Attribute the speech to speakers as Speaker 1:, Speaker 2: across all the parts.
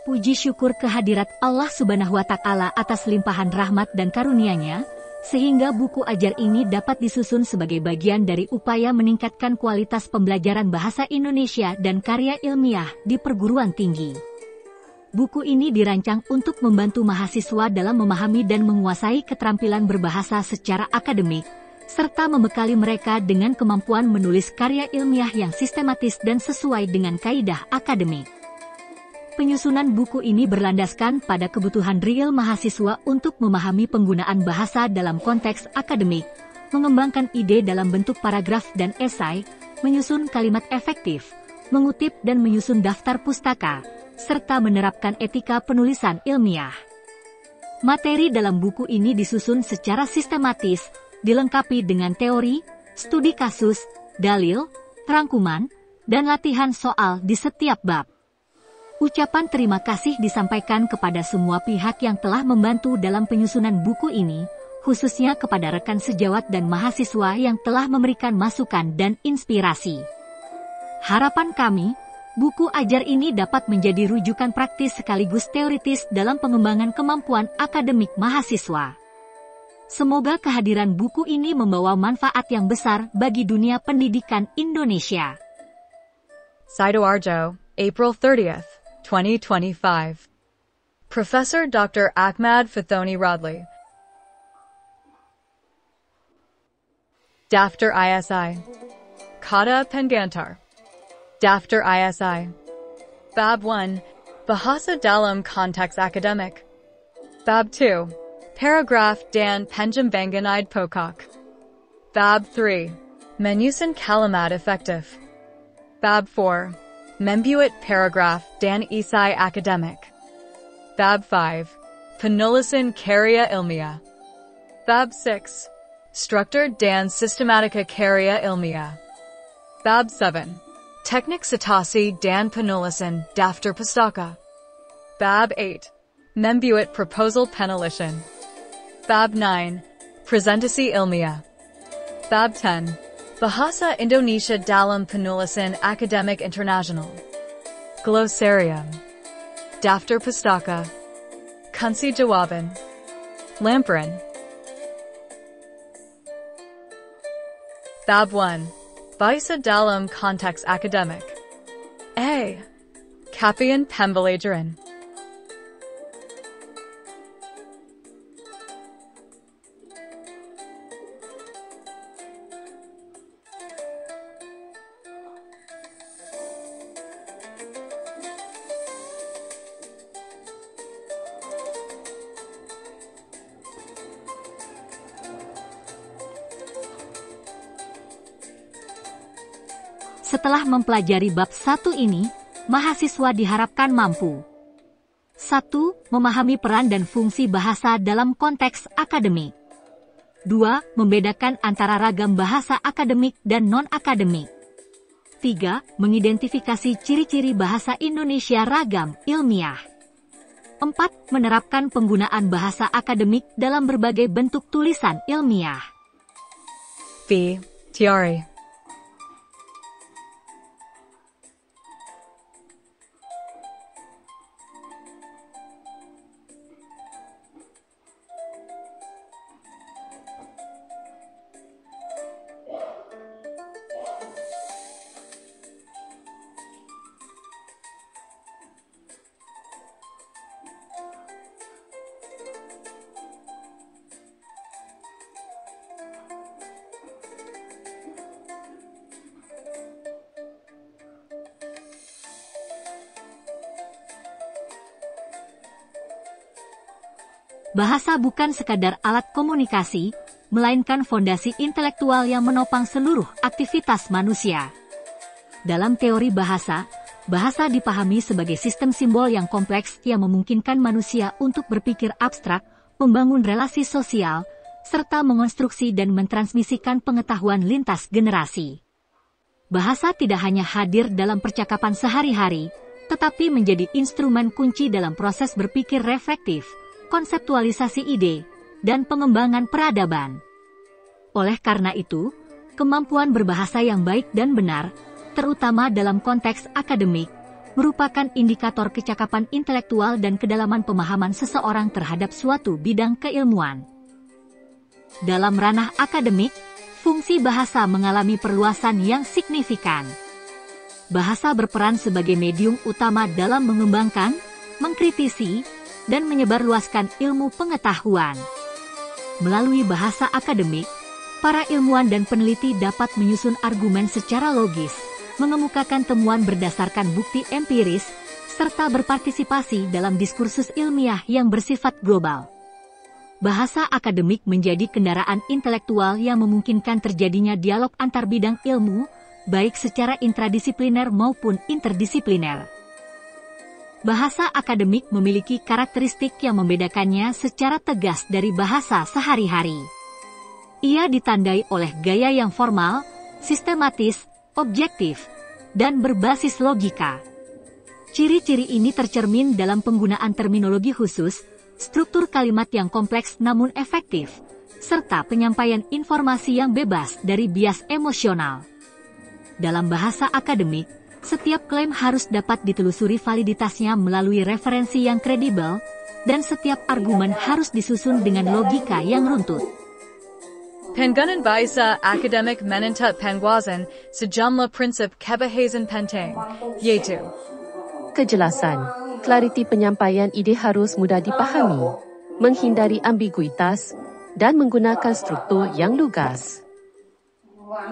Speaker 1: Puji syukur kehadirat Allah Subhanahu wa Ta'ala atas limpahan rahmat dan karunia-Nya, sehingga buku ajar ini dapat disusun sebagai bagian dari upaya meningkatkan kualitas pembelajaran bahasa Indonesia dan karya ilmiah di perguruan tinggi. Buku ini dirancang untuk membantu mahasiswa dalam memahami dan menguasai keterampilan berbahasa secara akademik, serta membekali mereka dengan kemampuan menulis karya ilmiah yang sistematis dan sesuai dengan kaidah akademik. Penyusunan buku ini berlandaskan pada kebutuhan real mahasiswa untuk memahami penggunaan bahasa dalam konteks akademik, mengembangkan ide dalam bentuk paragraf dan esai, menyusun kalimat efektif, mengutip dan menyusun daftar pustaka, serta menerapkan etika penulisan ilmiah. Materi dalam buku ini disusun secara sistematis, dilengkapi dengan teori, studi kasus, dalil, rangkuman, dan latihan soal di setiap bab. Ucapan terima kasih disampaikan kepada semua pihak yang telah membantu dalam penyusunan buku ini, khususnya kepada rekan sejawat dan mahasiswa yang telah memberikan masukan dan inspirasi. Harapan kami, buku ajar ini dapat menjadi rujukan praktis sekaligus teoritis dalam pengembangan kemampuan akademik mahasiswa. Semoga kehadiran buku ini membawa manfaat yang besar bagi dunia pendidikan Indonesia.
Speaker 2: Sidoarjo, April 30th. 2025. Professor Dr. Ahmad Fathoni Rodley. Daftar ISI. Kata Pengantar. Daftar ISI. Bab 1. Bahasa dalam konteks akademik. Bab 2. Paragraf dan pengembangan pokok. Bab 3. Menyusun kalimat efektif. Bab 4. Membuat paragraf dan esai akademik. Bab 5. Penulisan karya ilmiah. Bab 6. Struktur dan sistematika karya ilmiah. Bab 7. Teknik citasi dan penulisan daftar pustaka. Bab 8. Membuat proposal penulisan. Bab 9. Presentasi ilmiah. Bab 10. Bahasa Indonesia dalam penulisan akademik internasional. Glossarium. Daftar pustaka. Kunci jawaban. Lampiran. Bab 1. Bahasa dalam konteks akademik. A. Capaian pembelajaran.
Speaker 1: Setelah mempelajari bab 1 ini, mahasiswa diharapkan mampu 1. Memahami peran dan fungsi bahasa dalam konteks akademik. 2. Membedakan antara ragam bahasa akademik dan non-akademik. 3. Mengidentifikasi ciri-ciri bahasa Indonesia ragam ilmiah. 4. Menerapkan penggunaan bahasa akademik dalam berbagai bentuk tulisan ilmiah.
Speaker 2: B. Teori.
Speaker 1: Bahasa bukan sekadar alat komunikasi, melainkan fondasi intelektual yang menopang seluruh aktivitas manusia. Dalam teori bahasa, bahasa dipahami sebagai sistem simbol yang kompleks yang memungkinkan manusia untuk berpikir abstrak, membangun relasi sosial, serta mengonstruksi dan mentransmisikan pengetahuan lintas generasi. Bahasa tidak hanya hadir dalam percakapan sehari-hari, tetapi menjadi instrumen kunci dalam proses berpikir reflektif, konseptualisasi ide, dan pengembangan peradaban. Oleh karena itu, kemampuan berbahasa yang baik dan benar, terutama dalam konteks akademik, merupakan indikator kecakapan intelektual dan kedalaman pemahaman seseorang terhadap suatu bidang keilmuan. Dalam ranah akademik, fungsi bahasa mengalami perluasan yang signifikan. Bahasa berperan sebagai medium utama dalam mengembangkan, mengkritisi, dan menyebarluaskan ilmu pengetahuan. Melalui bahasa akademik, para ilmuwan dan peneliti dapat menyusun argumen secara logis, mengemukakan temuan berdasarkan bukti empiris, serta berpartisipasi dalam diskursus ilmiah yang bersifat global. Bahasa akademik menjadi kendaraan intelektual yang memungkinkan terjadinya dialog antar bidang ilmu, baik secara intradisipliner maupun interdisipliner. Bahasa akademik memiliki karakteristik yang membedakannya secara tegas dari bahasa sehari-hari. Ia ditandai oleh gaya yang formal, sistematis, objektif, dan berbasis logika. Ciri-ciri ini tercermin dalam penggunaan terminologi khusus, struktur kalimat yang kompleks namun efektif, serta penyampaian informasi yang bebas dari bias emosional. Dalam bahasa akademik, setiap klaim harus dapat ditelusuri validitasnya melalui referensi yang kredibel, dan setiap argumen harus disusun dengan logika yang runtut.
Speaker 2: Penggunaan bahasa akademik menentukan penguasaan sejumlah prinsip kebahasan penting, yaitu
Speaker 3: kejelasan, clariti penyampaian ide harus mudah dipahami, menghindari ambiguitas, dan menggunakan struktur yang lugas.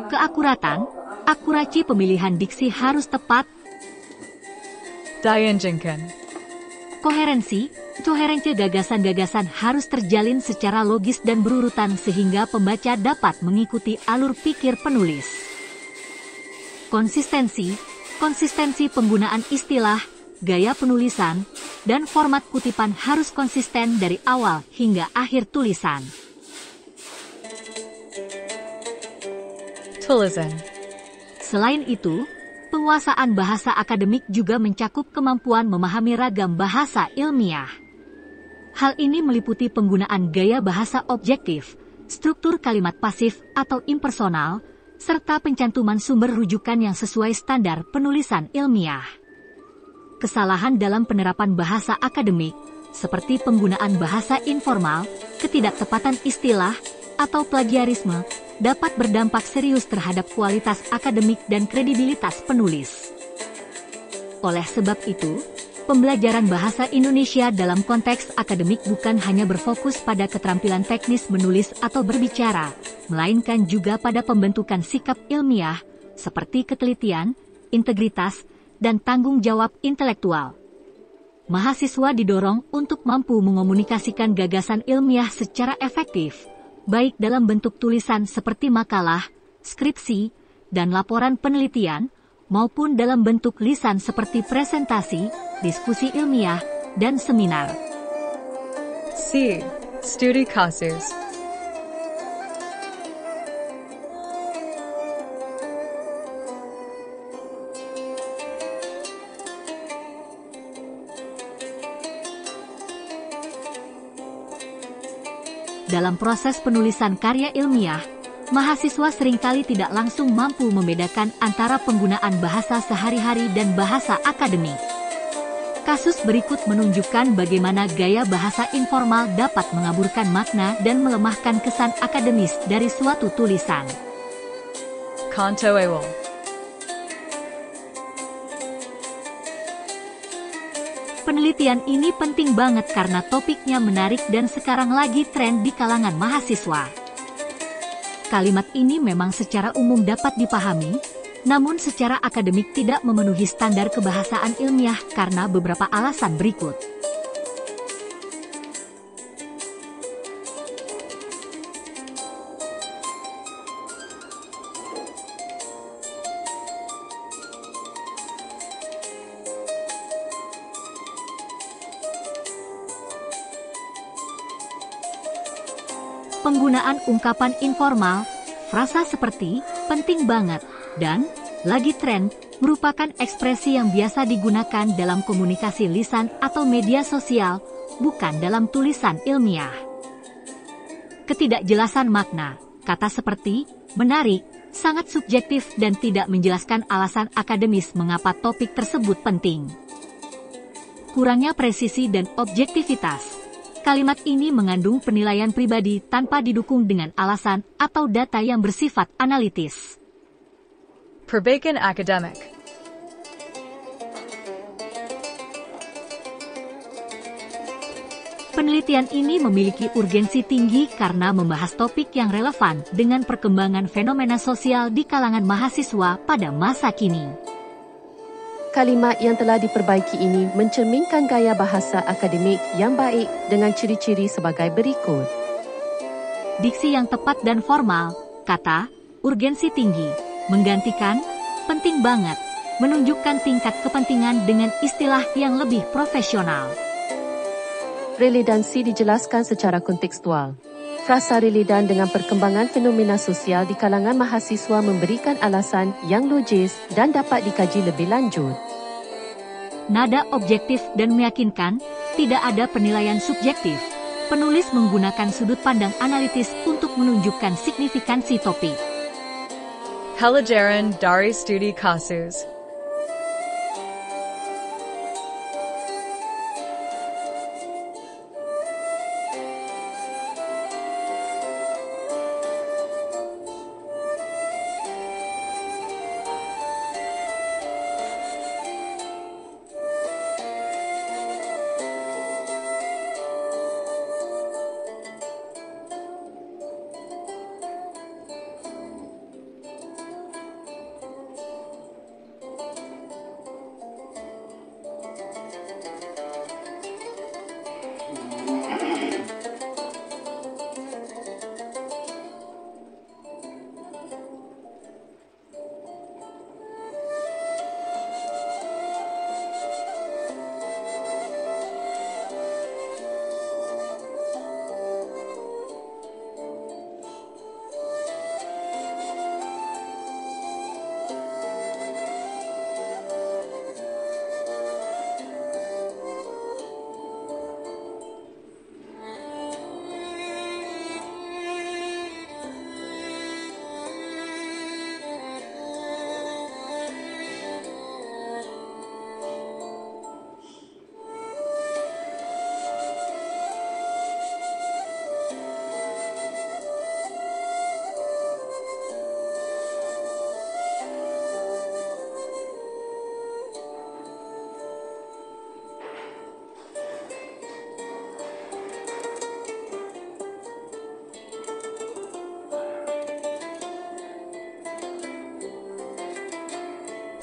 Speaker 1: Keakuratan, akurasi pemilihan diksi harus tepat.
Speaker 2: dianjingkan.
Speaker 1: Koherensi gagasan-gagasan harus terjalin secara logis dan berurutan sehingga pembaca dapat mengikuti alur pikir penulis. Konsistensi penggunaan istilah, gaya penulisan, dan format kutipan harus konsisten dari awal hingga akhir tulisan.
Speaker 2: Tulisan.
Speaker 1: Selain itu, penguasaan bahasa akademik juga mencakup kemampuan memahami ragam bahasa ilmiah. Hal ini meliputi penggunaan gaya bahasa objektif, struktur kalimat pasif atau impersonal, serta pencantuman sumber rujukan yang sesuai standar penulisan ilmiah. Kesalahan dalam penerapan bahasa akademik, seperti penggunaan bahasa informal, ketidaktepatan istilah, atau plagiarisme, dapat berdampak serius terhadap kualitas akademik dan kredibilitas penulis. Oleh sebab itu, pembelajaran bahasa Indonesia dalam konteks akademik bukan hanya berfokus pada keterampilan teknis menulis atau berbicara, melainkan juga pada pembentukan sikap ilmiah, seperti ketelitian, integritas, dan tanggung jawab intelektual. Mahasiswa didorong untuk mampu mengomunikasikan gagasan ilmiah secara efektif, baik dalam bentuk tulisan seperti makalah, skripsi, dan laporan penelitian, maupun dalam bentuk lisan seperti presentasi, diskusi ilmiah, dan seminar.
Speaker 2: C. Studi kasus.
Speaker 1: Dalam proses penulisan karya ilmiah, mahasiswa seringkali tidak langsung mampu membedakan antara penggunaan bahasa sehari-hari dan bahasa akademik. Kasus berikut menunjukkan bagaimana gaya bahasa informal dapat mengaburkan makna dan melemahkan kesan akademis dari suatu tulisan.
Speaker 2: Kanto Ewell.
Speaker 1: Penelitian ini penting banget karena topiknya menarik dan sekarang lagi tren di kalangan mahasiswa. Kalimat ini memang secara umum dapat dipahami, namun secara akademik tidak memenuhi standar kebahasaan ilmiah karena beberapa alasan berikut. Penggunaan ungkapan informal, frasa seperti penting banget dan lagi tren merupakan ekspresi yang biasa digunakan dalam komunikasi lisan atau media sosial, bukan dalam tulisan ilmiah. Ketidakjelasan makna, kata seperti menarik, sangat subjektif dan tidak menjelaskan alasan akademis mengapa topik tersebut penting. Kurangnya presisi dan objektivitas. Kalimat ini mengandung penilaian pribadi tanpa didukung dengan alasan atau data yang bersifat analitis.
Speaker 2: Perbaikan akademik.
Speaker 1: Penelitian ini memiliki urgensi tinggi karena membahas topik yang relevan dengan perkembangan fenomena sosial di kalangan mahasiswa pada masa kini.
Speaker 3: Kalimat yang telah diperbaiki ini mencerminkan gaya bahasa akademik yang baik dengan ciri-ciri sebagai berikut.
Speaker 1: Diksi yang tepat dan formal, kata, urgensi tinggi, menggantikan, penting banget, menunjukkan tingkat kepentingan dengan istilah yang lebih profesional.
Speaker 3: Relevansi dijelaskan secara kontekstual. Frasa relevan dengan perkembangan fenomena sosial di kalangan mahasiswa memberikan alasan yang logis dan dapat dikaji lebih lanjut.
Speaker 1: Nada objektif dan meyakinkan, tidak ada penilaian subjektif. Penulis menggunakan sudut pandang analitis untuk menunjukkan signifikansi topik.
Speaker 2: Pelajaran dari studi kasus.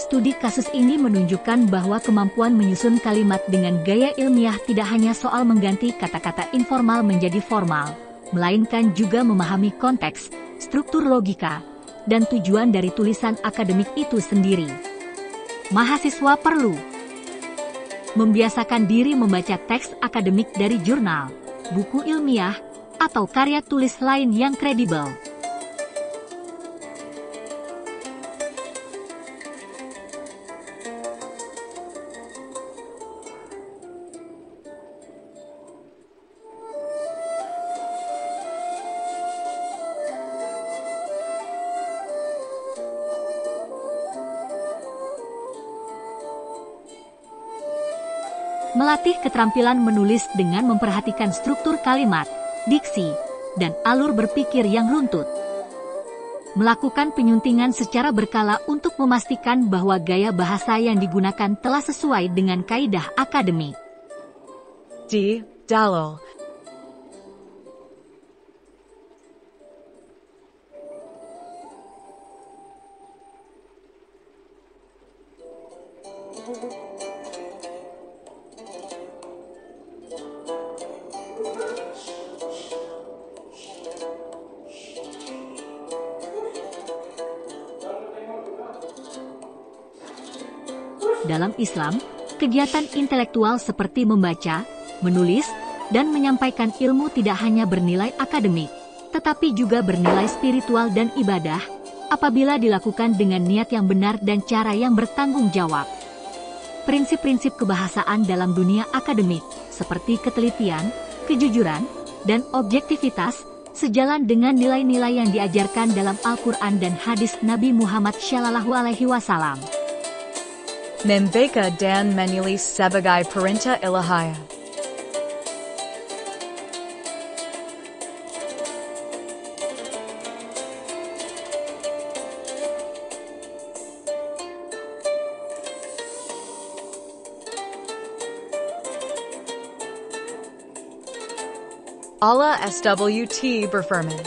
Speaker 1: Studi kasus ini menunjukkan bahwa kemampuan menyusun kalimat dengan gaya ilmiah tidak hanya soal mengganti kata-kata informal menjadi formal, melainkan juga memahami konteks, struktur logika, dan tujuan dari tulisan akademik itu sendiri. Mahasiswa perlu membiasakan diri membaca teks akademik dari jurnal, buku ilmiah, atau karya tulis lain yang kredibel. Melatih keterampilan menulis dengan memperhatikan struktur kalimat, diksi, dan alur berpikir yang runtut. Melakukan penyuntingan secara berkala untuk memastikan bahwa gaya bahasa yang digunakan telah sesuai dengan kaidah akademik.
Speaker 2: D. Dalil.
Speaker 1: Dalam Islam, kegiatan intelektual seperti membaca, menulis, dan menyampaikan ilmu tidak hanya bernilai akademik, tetapi juga bernilai spiritual dan ibadah, apabila dilakukan dengan niat yang benar dan cara yang bertanggung jawab. Prinsip-prinsip kebahasaan dalam dunia akademik, seperti ketelitian, kejujuran, dan objektivitas, sejalan dengan nilai-nilai yang diajarkan dalam Al-Quran dan hadis Nabi Muhammad SAW.
Speaker 2: Membeka dan menulis sebagai perintah ilahiyah. Allah SWT berfirman,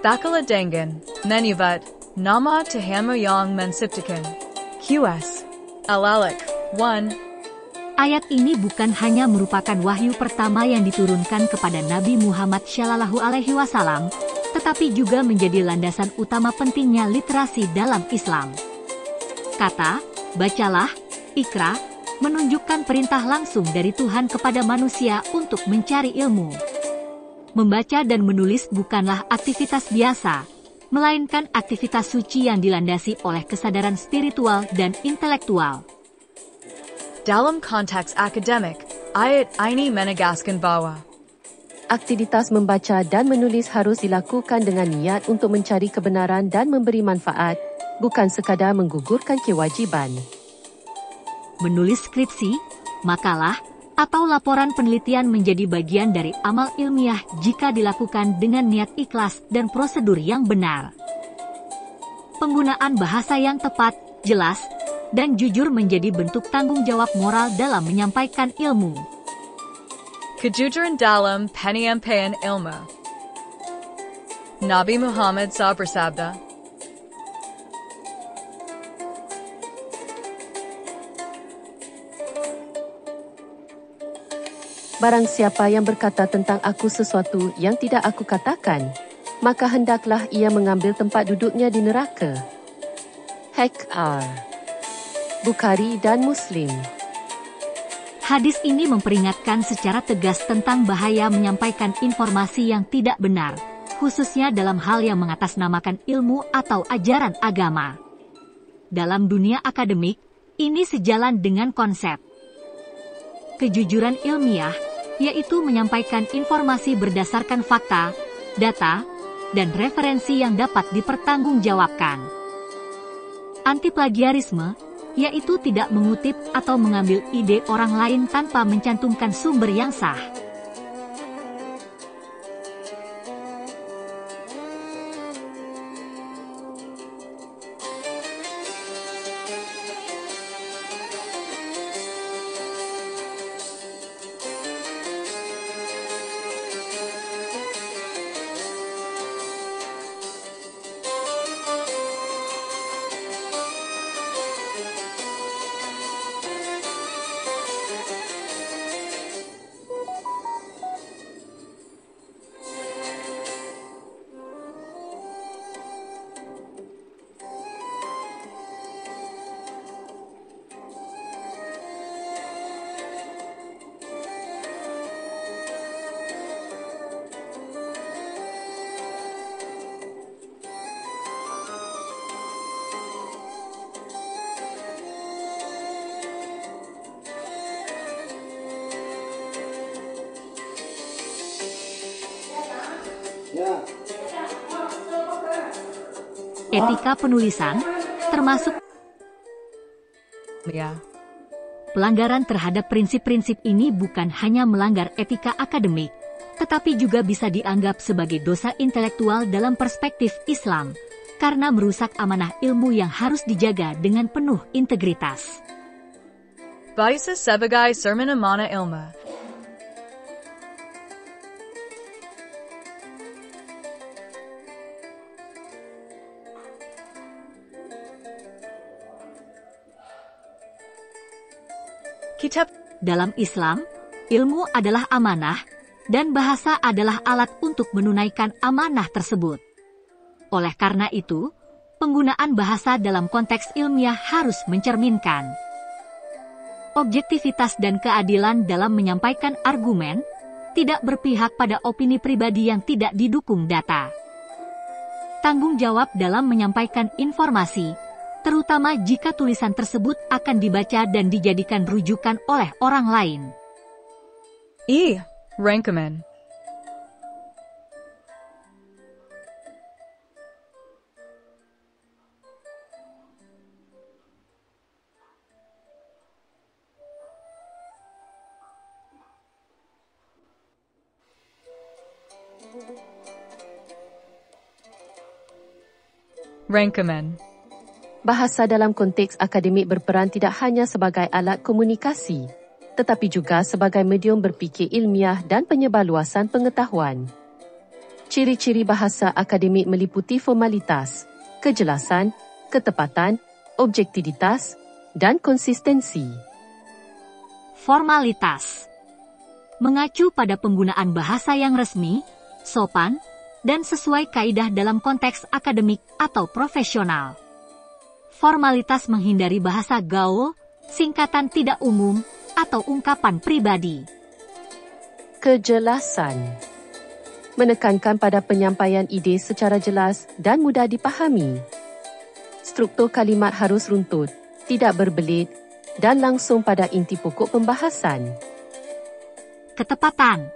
Speaker 2: Bakala dengan menyebut nama Tuhanmu yang menciptakan. QS. Al-Alaq 1.
Speaker 1: Ayat ini bukan hanya merupakan wahyu pertama yang diturunkan kepada Nabi Muhammad SAW, tetapi juga menjadi landasan utama pentingnya literasi dalam Islam. Kata, bacalah, ikra, menunjukkan perintah langsung dari Tuhan kepada manusia untuk mencari ilmu. Membaca dan menulis bukanlah aktivitas biasa, melainkan aktivitas suci yang dilandasi oleh kesadaran spiritual dan intelektual.
Speaker 2: Dalam konteks akademik, ayat ini menegaskan bahwa
Speaker 3: aktivitas membaca dan menulis harus dilakukan dengan niat untuk mencari kebenaran dan memberi manfaat, bukan sekadar menggugurkan kewajiban.
Speaker 1: Menulis skripsi, makalah, atau laporan penelitian menjadi bagian dari amal ilmiah jika dilakukan dengan niat ikhlas dan prosedur yang benar. Penggunaan bahasa yang tepat, jelas, dan jujur menjadi bentuk tanggung jawab moral dalam menyampaikan ilmu.
Speaker 2: Kejujuran dalam penyampaian ilmu. Nabi Muhammad SAW bersabda,
Speaker 3: Barang siapa yang berkata tentang aku sesuatu yang tidak aku katakan, maka hendaklah ia mengambil tempat duduknya di neraka. Hak-ar. Bukhari dan Muslim.
Speaker 1: Hadis ini memperingatkan secara tegas tentang bahaya menyampaikan informasi yang tidak benar, khususnya dalam hal yang mengatasnamakan ilmu atau ajaran agama. Dalam dunia akademik, ini sejalan dengan konsep kejujuran ilmiah, yaitu menyampaikan informasi berdasarkan fakta, data, dan referensi yang dapat dipertanggungjawabkan. Anti-plagiarisme, yaitu tidak mengutip atau mengambil ide orang lain tanpa mencantumkan sumber yang sah. Etika penulisan, termasuk pelanggaran terhadap prinsip-prinsip ini bukan hanya melanggar etika akademik, tetapi juga bisa dianggap sebagai dosa intelektual dalam perspektif Islam, karena merusak amanah ilmu yang harus dijaga dengan penuh integritas.
Speaker 2: Baisa sebagai sermon amanah ilmu. Kitab
Speaker 1: dalam Islam, ilmu adalah amanah, dan bahasa adalah alat untuk menunaikan amanah tersebut. Oleh karena itu, penggunaan bahasa dalam konteks ilmiah harus mencerminkan objektivitas dan keadilan dalam menyampaikan argumen, tidak berpihak pada opini pribadi yang tidak didukung data. Tanggung jawab dalam menyampaikan informasi, terutama jika tulisan tersebut akan dibaca dan dijadikan rujukan oleh orang lain.
Speaker 2: Rankaman. Rankaman.
Speaker 3: Bahasa dalam konteks akademik berperan tidak hanya sebagai alat komunikasi, tetapi juga sebagai medium berfikir ilmiah dan penyebarluasan pengetahuan. Ciri-ciri bahasa akademik meliputi formalitas, kejelasan, ketepatan, objektivitas, dan konsistensi.
Speaker 1: Formalitas mengacu pada penggunaan bahasa yang resmi, sopan, dan sesuai kaidah dalam konteks akademik atau profesional. Formalitas menghindari bahasa gaul, singkatan tidak umum, atau ungkapan pribadi.
Speaker 3: Kejelasan menekankan pada penyampaian ide secara jelas dan mudah dipahami. Struktur kalimat harus runtut, tidak berbelit, dan langsung pada inti pokok pembahasan.
Speaker 1: Ketepatan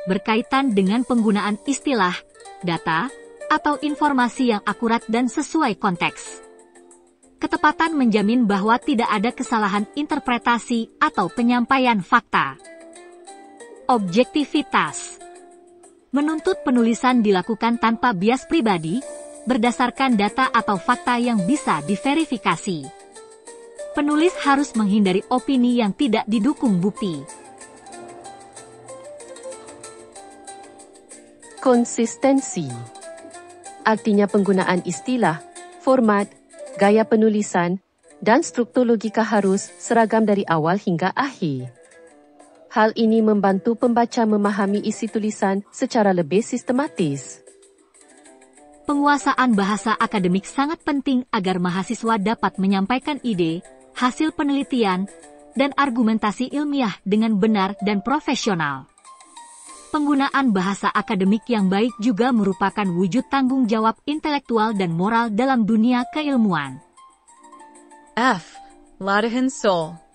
Speaker 1: berkaitan dengan penggunaan istilah, data, atau informasi yang akurat dan sesuai konteks. Ketepatan menjamin bahwa tidak ada kesalahan interpretasi atau penyampaian fakta. Objektivitas menuntut penulisan dilakukan tanpa bias pribadi, berdasarkan data atau fakta yang bisa diverifikasi. Penulis harus menghindari opini yang tidak didukung bukti.
Speaker 3: Konsistensi artinya penggunaan istilah, format, gaya penulisan, dan struktur logika harus seragam dari awal hingga akhir. Hal ini membantu pembaca memahami isi tulisan secara lebih sistematis.
Speaker 1: Penguasaan bahasa akademik sangat penting agar mahasiswa dapat menyampaikan ide, hasil penelitian, dan argumentasi ilmiah dengan benar dan profesional. Penggunaan bahasa akademik yang baik juga merupakan wujud tanggung jawab intelektual dan moral dalam dunia keilmuan.
Speaker 2: F. Latihan Sol.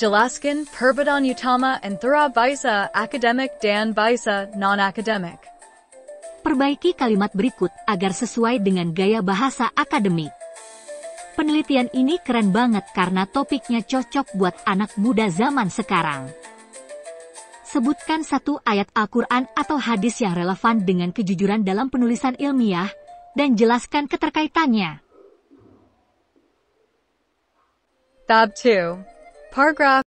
Speaker 2: Jelaskan perbedaan utama antara bahasa akademik dan bahasa non-akademik.
Speaker 1: Perbaiki kalimat berikut agar sesuai dengan gaya bahasa akademik. Penelitian ini keren banget karena topiknya cocok buat anak muda zaman sekarang. Sebutkan satu ayat Al-Quran atau hadis yang relevan dengan kejujuran dalam penulisan ilmiah, dan jelaskan keterkaitannya.
Speaker 2: Tab 2. Paragraph